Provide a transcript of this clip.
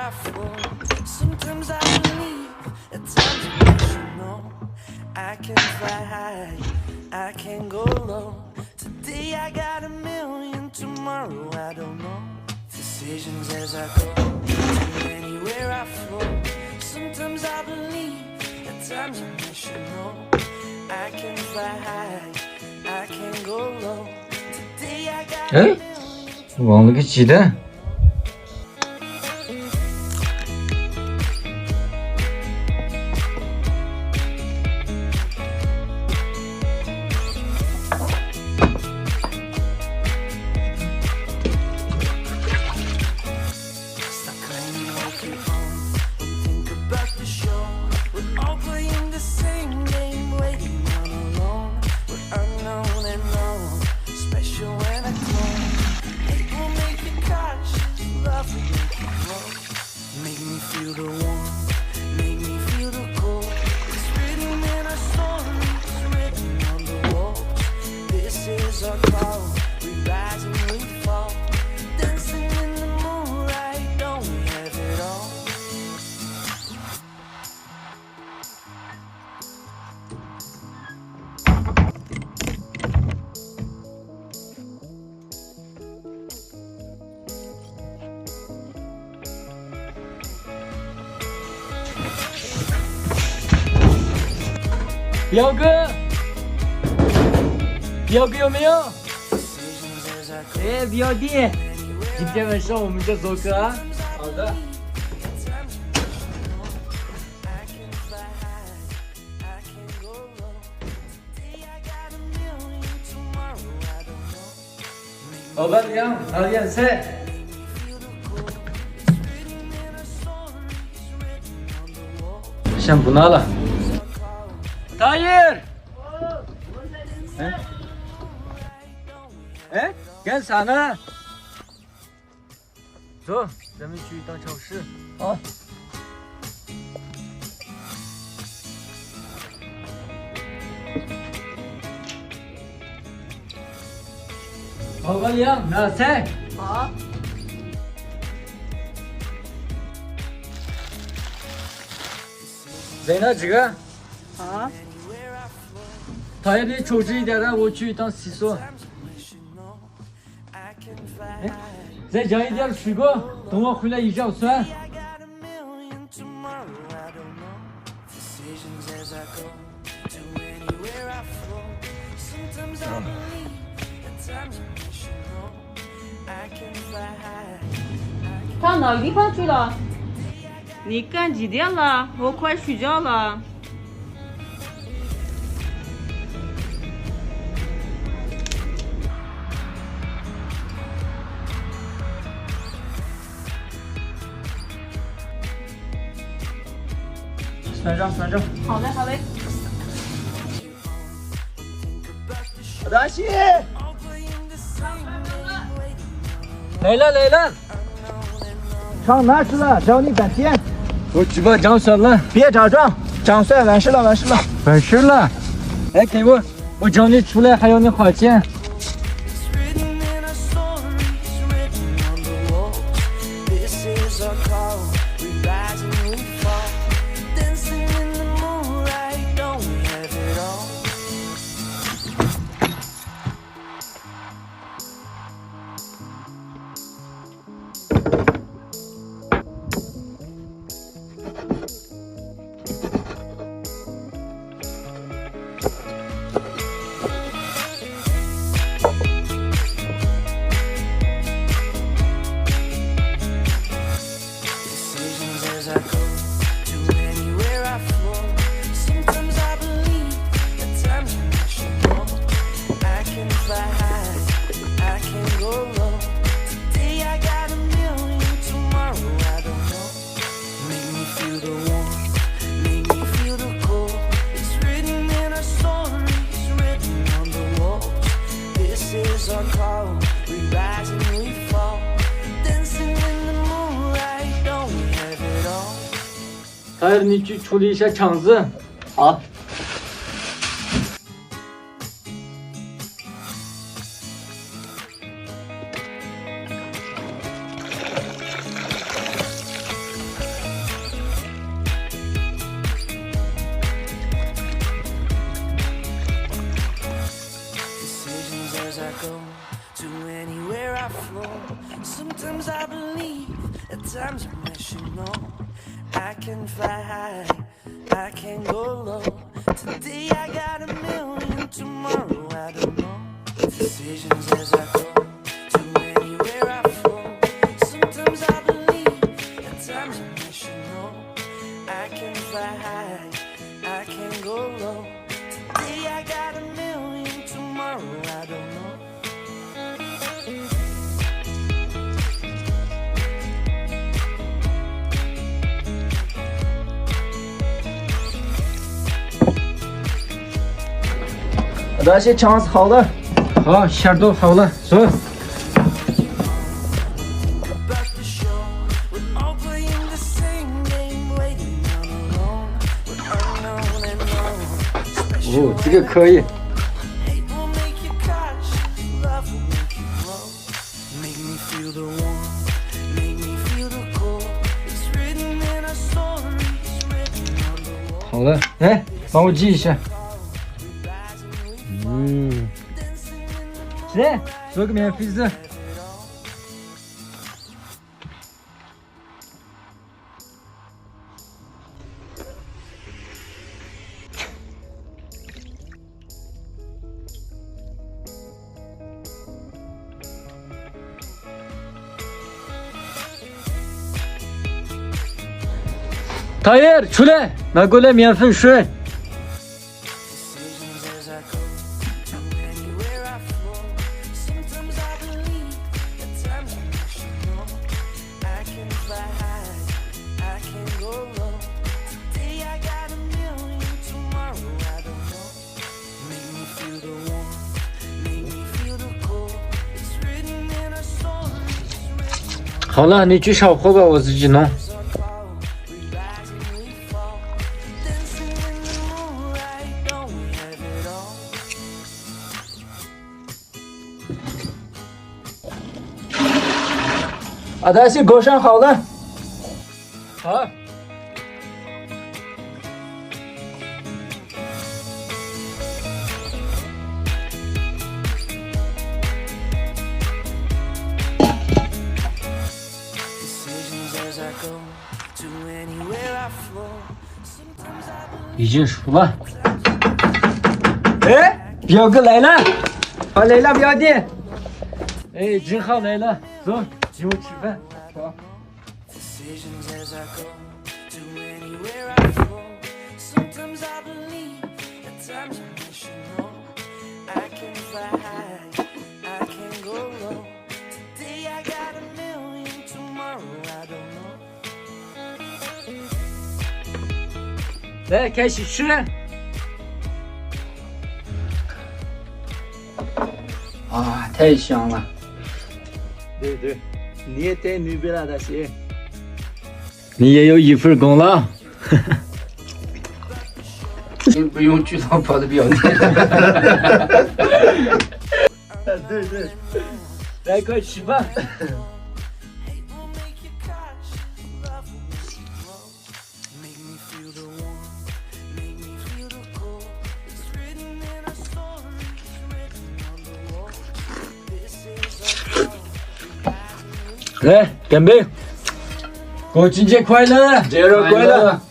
I fall. Sometimes I believe, at times emotional. I can fly high, I can go low. Today I got a million, tomorrow I don't know. Decisions as I go, to anywhere I flow. Sometimes I believe, at times emotional. I can fly high, I can go low. Today I got a million. Vanlık içiydi.表哥有没有？哎，表弟，今天晚上我们就走歌。好的。老板娘，拿点菜。先不拿了。Tahir!干啥呢？走，咱们去一趟超市。好。老板娘，拿菜。好。再拿这个。好。他也得抽脂一点的，我去一趟洗手。哎，再加一点水果，等我回来一搅算。他哪个地方去了？你干几点了？我快睡觉了。算账。好嘞，好嘞。大西，来了。上哪去了？找你半天。我去把账算了。别找账，账算完事了。完事了。来给我找你出来还要你花钱。还是你去处理一下场子。好。times I wish you know I can fly high, I can go low. Today I got a million, tomorrow I don't know. Decisions as I go to anywhere I flow. Sometimes I believe, at times I wish you know I can fly high, I can go low. Today I got a million, tomorrow I don't know. 다시 chance 好了。好，馅儿都好了，走。 About to show, we're all playing the same game, waiting on alone. We're unknown and known. 哦，这个可以。 Hate will make you cautious, love will make you grow. Make me feel the warmth, make me feel the cold. It's written in our stories, written on the wall. 好了，哎，帮我记一下。来，做个免费的。大爷，出来，拿过来免费水。 Decisions as I go to anywhere I flow. Sometimes I believe, at times I wish you know I can fly high, I can go low. Today I got a million, tomorrow I don't know. Make me feel the warmth, make me feel the cold. It's written in our stories. 好了，你去烧火吧，我自己弄。 We rise and we fall, dancing in the moonlight. Don't we have it all? 啊，大西狗上好了。好。 Decisions as I go to anywhere I flow. Sometimes I believe 已经熟了。哎，表哥来了。好，来了，表弟。哎，正好来了，走，请我吃饭。好。 decisions as I go to anywhere I flow. Sometimes I believe, at times I wish you know I can fly high, I can go low. Today I got a million, tomorrow I don't know. 来，开始吃。啊，太香了。对对，你也太牛逼了，大西。你也有一份功劳。您不用剧透跑的表弟。对对，来，快吃饭。 Hate will make you cautious, love will make you grow. Make me feel the warmth, make me feel the cold. It's written in our stories, written on the wall. This is our story. 来，干杯！过情节快乐！节日快乐！